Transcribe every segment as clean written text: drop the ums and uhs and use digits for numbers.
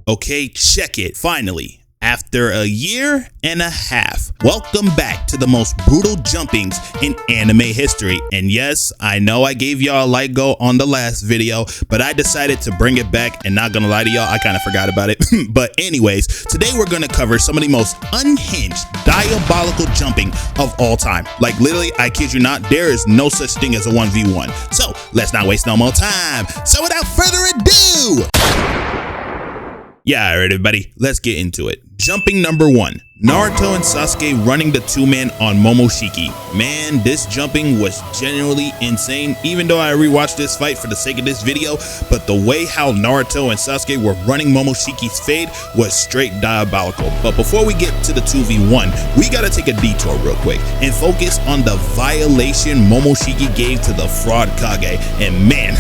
Okay, check it. Finally, after a year and a half, welcome back to the most brutal jumpings in anime history. And yes, I know I gave y'all a light go on the last video, but I decided to bring it back, and not gonna lie to y'all, I kind of forgot about it. But anyways, today we're gonna cover some of the most unhinged, diabolical jumping of all time. Like literally, I kid you not, there is no such thing as a 1v1. So let's not waste no more time. So without further ado, yeah, alright everybody, let's get into it. Jumping number 1. Naruto and Sasuke running the two-man on Momoshiki. Man, this jumping was genuinely insane, even though I rewatched this fight for the sake of this video, but the way how Naruto and Sasuke were running Momoshiki's fade was straight diabolical. But before we get to the 2v1, we gotta take a detour real quick and focus on the violation Momoshiki gave to the fraud Kage. And man,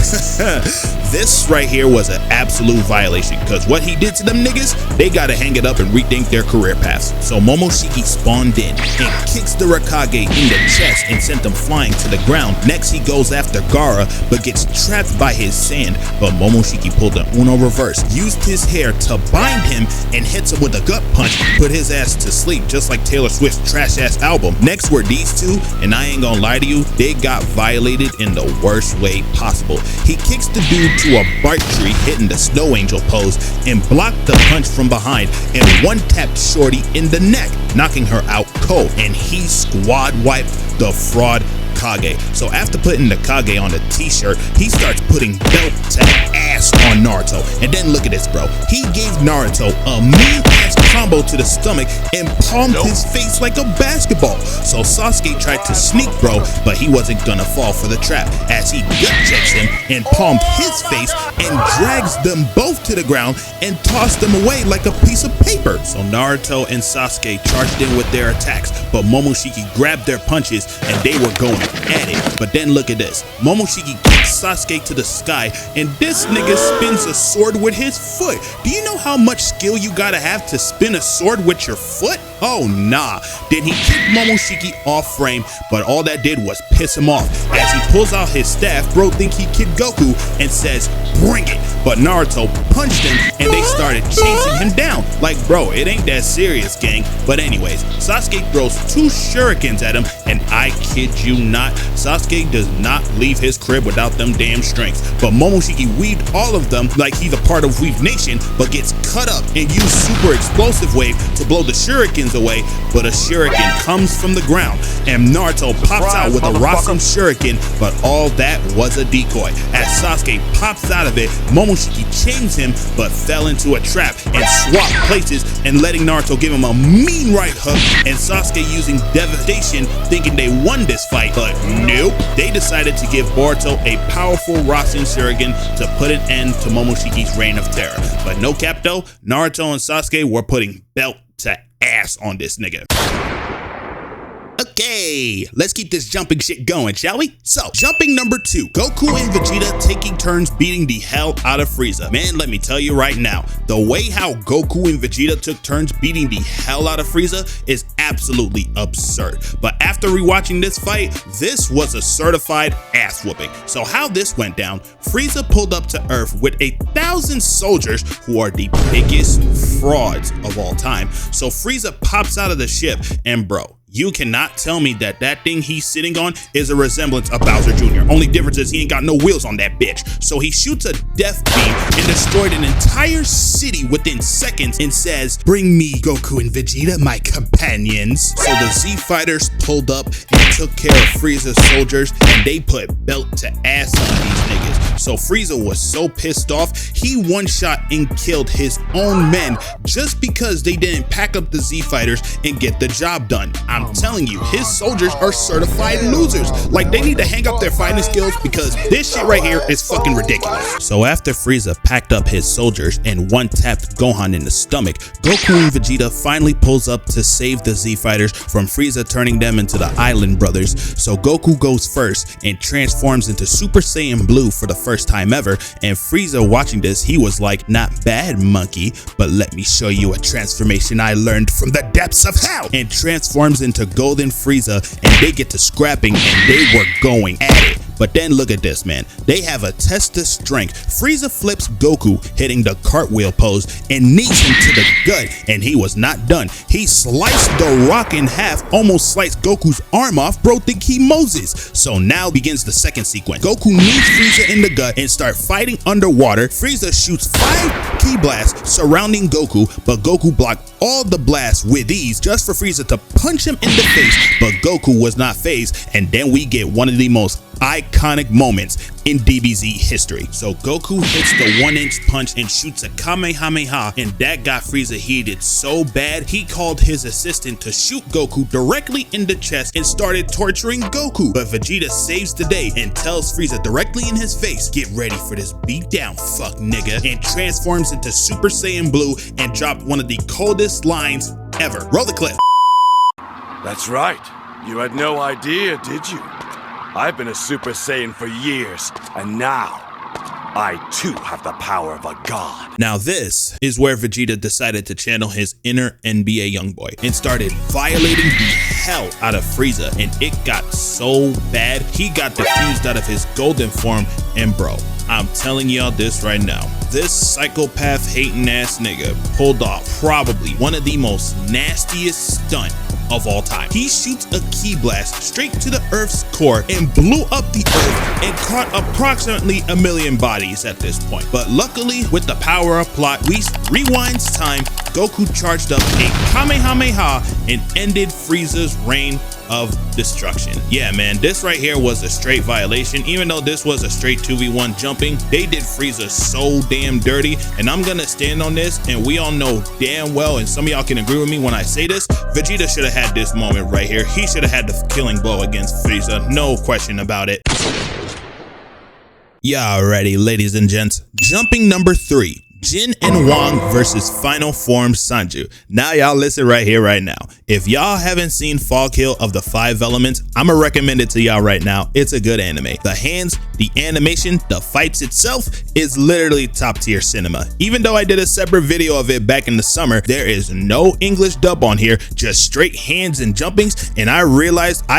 this right here was an absolute violation, because what he did to them niggas, they gotta hang it up and rethink their career paths. So Momoshiki spawned in and kicks the Raikage in the chest and sent them flying to the ground. Next he goes after Gaara but gets trapped by his sand, but Momoshiki pulled an Uno reverse, used his hair to bind him and hits him with a gut punch, put his ass to sleep just like Taylor Swift's trash ass album. Next were these two, and I ain't gonna lie to you, they got violated in the worst way possible. He kicks the dude to a bark tree hitting the snow angel pose and blocked the punch from behind and one-tapped Shorty in the neck, knocking her out cold, and he squad wiped the fraud Kage. So after putting the Kage on the t-shirt, he starts putting belt to ass on Naruto. And then look at this, bro. He gave Naruto a mean ass combo to the stomach and palmed his face like a basketball. So Sasuke tried to sneak, bro, but he wasn't gonna fall for the trap, as he gut checks him and palmed his face and drags them both to the ground and tossed them away like a piece of paper. So Naruto and Sasuke charged in with their attacks, but Momoshiki grabbed their punches and they were going at it. But then look at this. Momoshiki kicks Sasuke to the sky, and this nigga spins a sword with his foot. Do you know how much skill you gotta have to spin a sword with your foot? Oh nah. Then he kicked Momoshiki off frame, but all that did was piss him off. As he pulls out his staff, bro think he kicked Goku and says, "Bring it." But Naruto punched him and they started chasing him down. Like bro, it ain't that serious, gang. But anyways, Sasuke throws 2 shurikens at him, and I kid you not, Sasuke does not leave his crib without them damn strings. But Momoshiki weaved all of them like he's a part of Weave Nation, but gets cut up and used super explosive wave to blow the shurikens away. But a shuriken comes from the ground and Naruto pops out with a Rasen shuriken, but all that was a decoy. As Sasuke pops out of it, Momoshiki chains him but fell into a trap and swapped places, and letting Naruto give him a mean right hook, and Sasuke using devastation thinking they won this fight, but nope. They decided to give Boruto a powerful Rasen shuriken to put an end to Momoshiki's reign of terror. But no cap though, Naruto and Sasuke were putting belt to ass on this nigga. Okay, let's keep this jumping shit going, shall we? So, jumping number 2, Goku and Vegeta taking turns beating the hell out of Frieza. Man, let me tell you right now, the way how Goku and Vegeta took turns beating the hell out of Frieza is absolutely absurd. But after rewatching this fight, this was a certified ass whooping. So how this went down, Frieza pulled up to Earth with 1,000 soldiers who are the biggest frauds of all time. So Frieza pops out of the ship, and bro, you cannot tell me that that thing he's sitting on is a resemblance of Bowser Jr. Only difference is he ain't got no wheels on that bitch. So he shoots a death beam and destroyed an entire city within seconds and says, "Bring me Goku and Vegeta, my companions." So the Z fighters pulled up and took care of Frieza's soldiers, and they put belt to ass on these niggas. So Frieza was so pissed off, he one-shot and killed his own men just because they didn't pack up the Z fighters and get the job done. I'm telling you, his soldiers are certified losers. Like, they need to hang up their fighting skills, because this shit right here is fucking ridiculous. So after Frieza packed up his soldiers and one-tapped Gohan in the stomach, Goku and Vegeta finally pulls up to save the Z fighters from Frieza turning them into the Island Brothers. So Goku goes first and transforms into Super Saiyan Blue for the first time ever, and Frieza watching this, he was like, "Not bad, monkey, but let me show you a transformation I learned from the depths of hell," and transforms into Golden Frieza, and they get to scrapping and they were going at it. But then look at this, man. They have a test of strength. Frieza flips Goku, hitting the cartwheel pose and knees him to the gut, and he was not done. He sliced the rock in half, almost sliced Goku's arm off. Bro, think he Moses. So now begins the second sequence. Goku knees Frieza in the gut and start fighting underwater. Frieza shoots 5 ki blasts surrounding Goku, but Goku blocked all the blasts with ease just for Frieza to punch him in the face, but Goku was not phased, and then we get one of the most iconic moments in DBZ history. So Goku hits the 1-inch punch and shoots a Kamehameha, and that got Frieza heated so bad he called his assistant to shoot Goku directly in the chest and started torturing Goku. But Vegeta saves the day and tells Frieza directly in his face, "Get ready for this beatdown, fuck nigga," and transforms into Super Saiyan Blue and dropped one of the coldest lines ever. Roll the clip. That's right. You had no idea, did you? I've been a Super Saiyan for years, and now I too have the power of a god. Now this is where Vegeta decided to channel his inner NBA youngboy and started violating the hell out of Frieza, and it got so bad he got diffused out of his golden form. And bro, I'm telling y'all this right now, this psychopath hating ass nigga pulled off probably one of the most nastiest stunt of all time. He shoots a ki blast straight to the Earth's core and blew up the Earth and caught approximately 1 million bodies at this point. But luckily, with the power of plot, we rewind time. Goku charged up a Kamehameha and ended Frieza's reign of destruction. Yeah, man, this right here was a straight violation. Even though this was a straight 2v1 jumping, they did Frieza so damn dirty, and I'm gonna stand on this, and we all know damn well, and some of y'all can agree with me when I say this, Vegeta should have had this moment right here. He should have had the killing blow against Frieza, no question about it. Yeah, already, ladies and gents. Jumping number 3. Jyn and Wong versus Final Form Sanju. Now y'all listen right here, right now. If y'all haven't seen Fall Kill of the 5 Elements, I'ma recommend it to y'all right now. It's a good anime. The hands, the animation, the fights itself is literally top tier cinema. Even though I did a separate video of it back in the summer, there is no English dub on here, just straight hands and jumpings. And I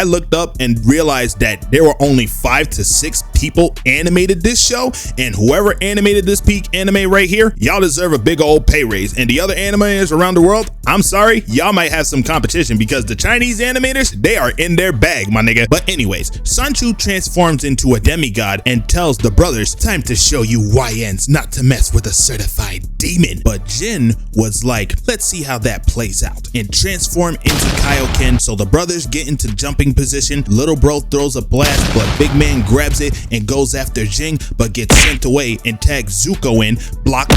looked up and realized that there were only 5 to 6 people animated this show, and whoever animated this peak anime right here, y'all deserve a big old pay raise. And the other animators around the world, I'm sorry, y'all might have some competition because the Chinese animators, they are in their bag, my nigga. But anyways, Sanju transforms into a demigod and tells the brothers, "Time to show you YNs not to mess with a certified demon." But Jyn was like, "Let's see how that plays out," and transform into Kaioken. So the brothers get into jumping position. Little bro throws a blast, but big man grabs it and goes after Jyn, but gets sent away and tags Zuko in. Block,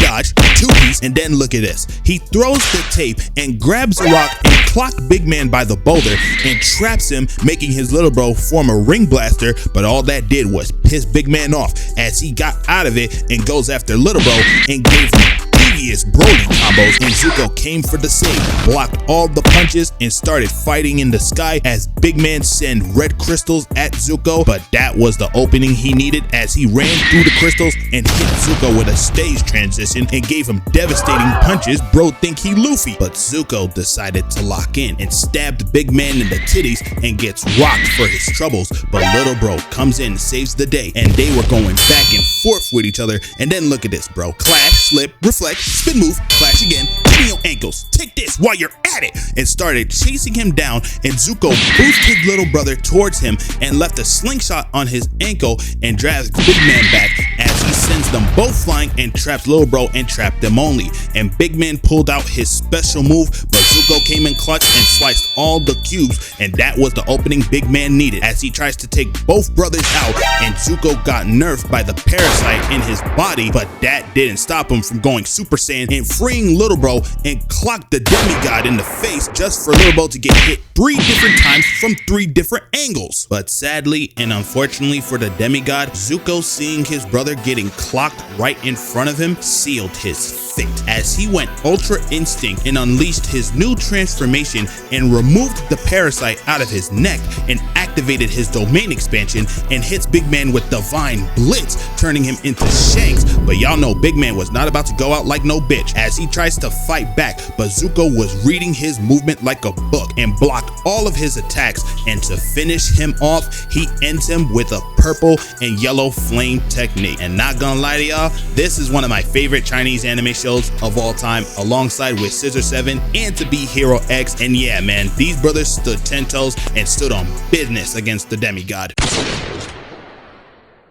dodge, 2-piece, and then look at this. He throws the tape and grabs a rock and clocks big man by the boulder and traps him, making his little bro form a ring blaster, but all that did was piss big man off as he got out of it and goes after little bro and gave him devious Broly combos, and Zuko came for the save, blocked all the punches, and started fighting in the sky as big man sent red crystals at Zuko, but that was the opening he needed as he ran through the crystals and hit Zuko with a stage transition and gave him devastating punches. Bro think he Luffy, but Zuko decided to lock in and stabbed big man in the titties and gets rocked for his troubles, but little bro comes in, saves the day, and they were going back and forth with each other. And then look at this, bro. Clash, slip, reflect, spin move, clash again, give me your ankles, take this while you're at it, and started chasing him down, and Zuko boosted his little brother towards him and left a slingshot on his ankle and drags big man back as he sends them both flying and traps little bro and trapped them only. And big man pulled out his special move, but Zuko came in clutch and sliced all the cubes, and that was the opening big man needed as he tries to take both brothers out, and Zuko got nerfed by the parasite in his body, but that didn't stop him from going Super Saiyan and freeing little bro and clocked the demigod in the face just for little bro to get hit 3 different times from 3 different angles. But sadly and unfortunately for the demigod, Zuko, seeing his brother getting clocked right in front of him, sealed his fate as he went Ultra Instinct and unleashed his new transformation and removed the parasite out of his neck and activated activated his domain expansion and hits Big Man with Divine Blitz, turning him into Shanks. But y'all know Big Man was not about to go out like no bitch. As he tries to fight back, Zuko was reading his movement like a book and blocked all of his attacks, and to finish him off, he ends him with a purple and yellow flame technique. And not gonna lie to y'all, this is one of my favorite Chinese anime shows of all time, alongside with Scissor 7 and To Be Hero X. And yeah man, these brothers stood 10 toes and stood on business against the demigod.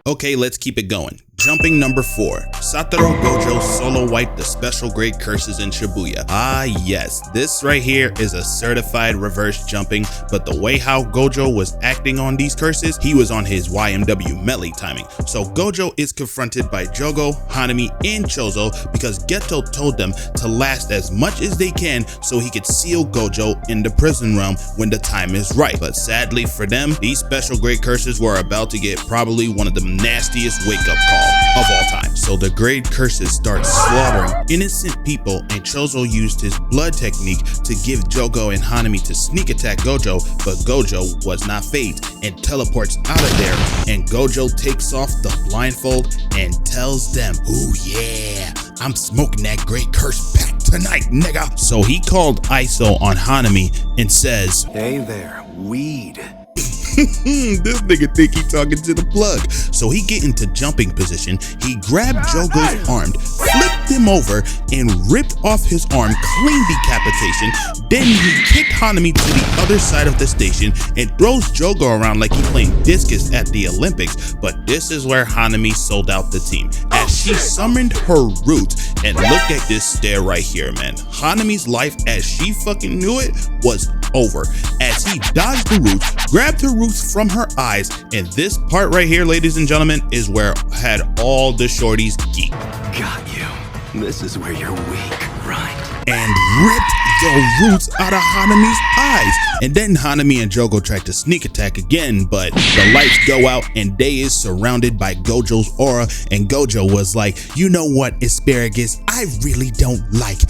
Okay, let's keep it going. Jumping number 4, Satoru Gojo solo wiped the special grade curses in Shibuya. Ah yes, this right here is a certified reverse jumping, but the way how Gojo was acting on these curses, he was on his YMW melee timing. So Gojo is confronted by Jogo, Hanami, and Chozo because Geto told them to last as much as they can so he could seal Gojo in the prison realm when the time is right. But sadly for them, these special grade curses were about to get probably one of the nastiest wake-up calls of all time. So the grade curses start slaughtering innocent people, and Chozo used his blood technique to give Jogo and Hanami to sneak attack Gojo, but Gojo was not phased and teleports out of there, and Gojo takes off the blindfold and tells them, "Ooh yeah, I'm smoking that great curse pack tonight, nigga." So he called ISO on Hanami and says, "Hey there, weed." This nigga think he talking to the plug. So he get into jumping position, he grabbed Jogo's arm, flipped him over, and ripped off his arm, clean decapitation. Then he kicked Hanami to the other side of the station and throws Jogo around like he playing discus at the Olympics. But this is where Hanami sold out the team, as she summoned her roots. And look at this stare right here, man. Hanami's life as she fucking knew it was over, as he dodged the roots, grabbed her roots from her eyes, and this part right here, ladies and gentlemen, is where had all the shorties geek. Got you. This is where you're weak, right? And ripped the roots out of Hanami's eyes. And then Hanami and Jogo tried to sneak attack again, but the lights go out and they is surrounded by Gojo's aura, and Gojo was like, "You know what, asparagus, I really don't like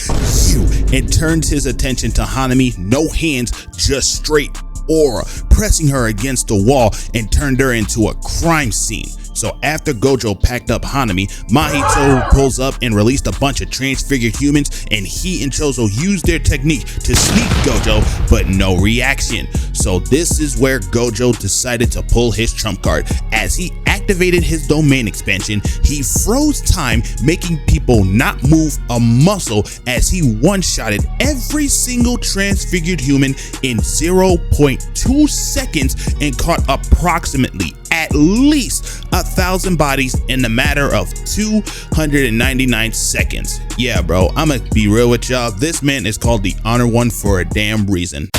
you," and turns his attention to Hanami, no hands, just straight aura, pressing her against the wall and turned her into a crime scene. So after Gojo packed up Hanami, Mahito pulls up and released a bunch of transfigured humans, and he and Chozo used their technique to sneak Gojo, but no reaction. So this is where Gojo decided to pull his trump card. As he activated his domain expansion, he froze time, making people not move a muscle, as he one-shotted every single transfigured human in 0.2 seconds and caught approximately at least 1,000 bodies in a matter of 299 seconds. Yeah, bro, I'ma be real with y'all. This man is called the Honor One for a damn reason.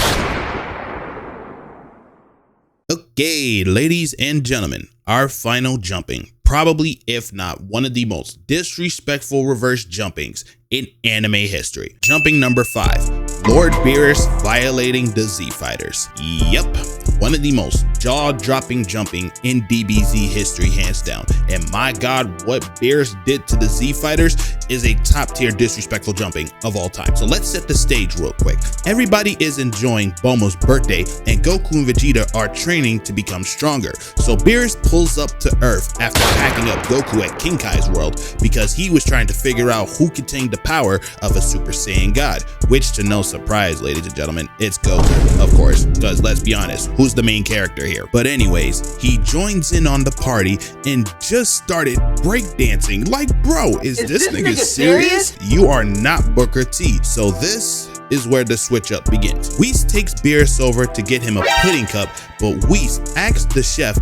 Okay, ladies and gentlemen, our final jumping. Probably, if not one of the most disrespectful reverse jumpings in anime history. Jumping number 5, Lord Beerus violating the Z Fighters. Yep, one of the most jaw-dropping jumping in DBZ history, hands down. And my god, what Beerus did to the Z Fighters is a top-tier disrespectful jumping of all time. So let's set the stage real quick. Everybody is enjoying Bulma's birthday, and Goku and Vegeta are training to become stronger. So Beerus pulls up to Earth after packing up Goku at King Kai's world, because he was trying to figure out who contained the power of a Super Saiyan God, which, to no surprise, ladies and gentlemen, it's Goku, of course, because let's be honest, who's the main character here? But anyways, he joins in on the party and just started breakdancing. Like, bro, is this nigga serious? You are not Booker T. So this is where the switch up begins. Whis takes Beerus over to get him a pudding cup, but Whis asks the chef,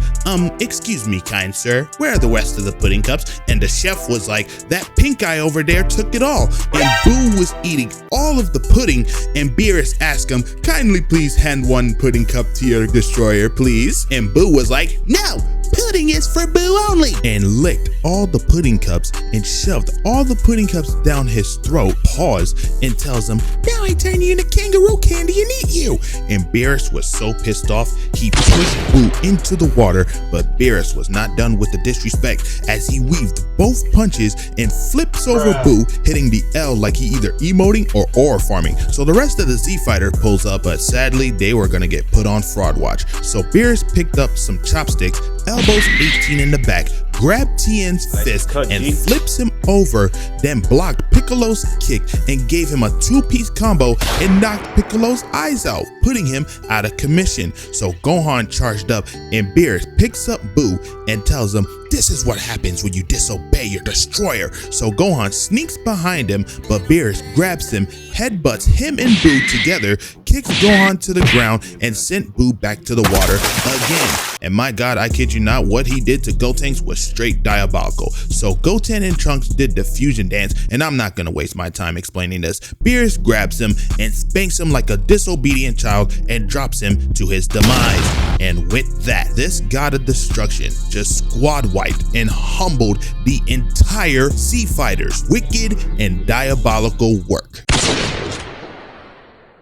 excuse me, kind sir, where are the rest of the pudding cups? And the chef was like, that pink guy over there took it all. And Boo was eating all of the pudding, and Beerus asked him, kindly please hand one pudding cup to your destroyer, please. And Boo was like, no, pudding is for Boo only, and licked all the pudding cups and shoved all the pudding cups down his throat, paused, and tells him, "Now I turn you into kangaroo candy and eat you." And Beerus was so pissed off, he pushed Boo into the water, but Beerus was not done with the disrespect as he weaved both punches and flips over Boo, hitting the L like he either emoting or ore farming. So the rest of the Z Fighter pulls up, but sadly they were gonna get put on fraud watch. So Beerus picked up some chopsticks, elbows 18 in the back, grabbed Tien's fist and flips him over, then blocked Piccolo's kick and gave him a two-piece combo and knocked Piccolo's eyes out, putting him out of commission. So Gohan charged up and Beerus picks up Boo and tells him, "This is what happens when you disobey your destroyer." So Gohan sneaks behind him, but Beerus grabs him, headbutts him and Boo together, kicks Gohan to the ground, and sent Boo back to the water again. And my god, I kid you not, what he did to Gotenks was straight diabolical. So Goten and Trunks did the fusion dance, and I'm not gonna waste my time explaining this. Beerus grabs him and spanks him like a disobedient child and drops him to his demise. And with that, this god of destruction just squad wiped and humbled the entire Sea Fighters' wicked and diabolical work.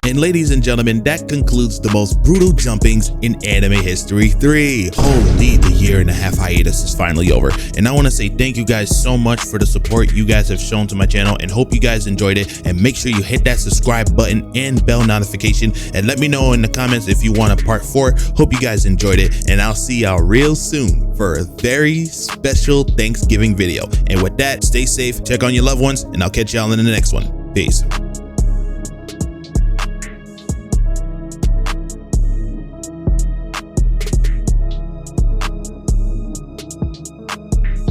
And ladies and gentlemen, that concludes the most brutal jumpings in anime history 3. Holy, the year-and-a-half hiatus is finally over. And I want to say thank you guys so much for the support you guys have shown to my channel, and hope you guys enjoyed it. And make sure you hit that subscribe button and bell notification, and let me know in the comments if you want a part 4. Hope you guys enjoyed it, and I'll see y'all real soon for a very special Thanksgiving video. And with that, stay safe, check on your loved ones, and I'll catch y'all in the next one. Peace.